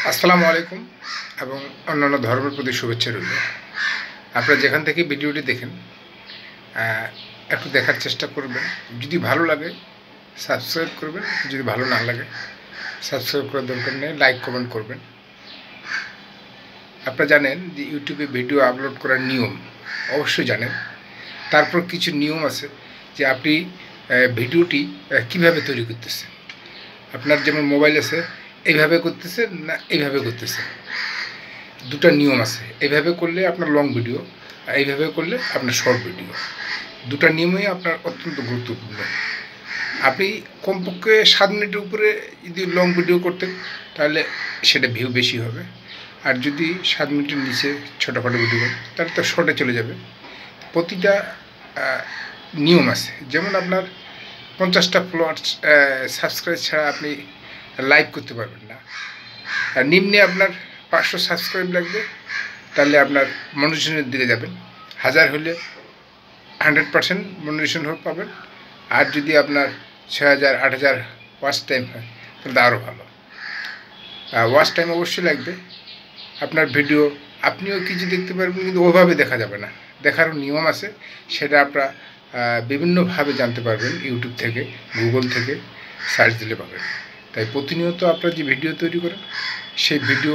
আসসালামু আলাইকুম এবং অন্যান্য ধর্মের প্রতি শুভেচ্ছা রইল। আপনারা যেখান থেকে ভিডিওটি দেখেন একটু দেখার চেষ্টা করবেন। যদি ভালো লাগে সাবস্ক্রাইব করবেন, যদি ভালো না লাগে সাবস্ক্রাইব করার দরকার নেই, লাইক কমেন্ট করবেন। আপনারা জানেন যে ইউটিউবে ভিডিও আপলোড করার নিয়ম অবশ্যই জানেন। তারপর কিছু নিয়ম আছে যে আপনি ভিডিওটি কিভাবে তৈরি করতেছেন। আপনার যেমন মোবাইল আছে এইভাবে করতেছেন না এইভাবে করতেছেন, দুটা নিয়ম আছে। এইভাবে করলে আপনার লং ভিডিও, আর এইভাবে করলে আপনার শর্ট ভিডিও। দুটা নিয়মই আপনার অত্যন্ত গুরুত্বপূর্ণ। আপনি কমপক্ষে 7 মিনিটের উপরে যদি লং ভিডিও করতেন তাহলে সেটা ভিউ বেশি হবে, আর যদি 7 মিনিটের নিচে ছোটোখাটো ভিডিও করেন তাহলে তো শর্টে চলে যাবে। প্রতিটা নিয়ম আছে। যেমন আপনার 50টা ফলোয়ার্স সাবস্ক্রাইব ছাড়া আপনি লাইভ করতে পারবেন না। আর নিম্নে আপনার 500 সাবস্ক্রাইব লাগবে, তাহলে আপনার মনিটাইজেশনের দিকে যাবেন। 1000 হলে 100% মনিটাইজেশন পাবেন। আর যদি আপনার 6000 8000 ওয়াচ টাইম হয় তাহলে আরও ভালো। ওয়াচ টাইম অবশ্যই লাগবে। আপনার ভিডিও আপনিও কিছু দেখতে পারবেন, কিন্তু ওভাবে দেখা যাবে না। দেখারও নিয়ম আছে, সেটা আপনারা বিভিন্নভাবে জানতে পারবেন। ইউটিউব থেকে, গুগল থেকে সার্চ দিলে পাবেন। তাই প্রতিনিয়ত আপনারা যে ভিডিও তৈরি করেন সেই ভিডিও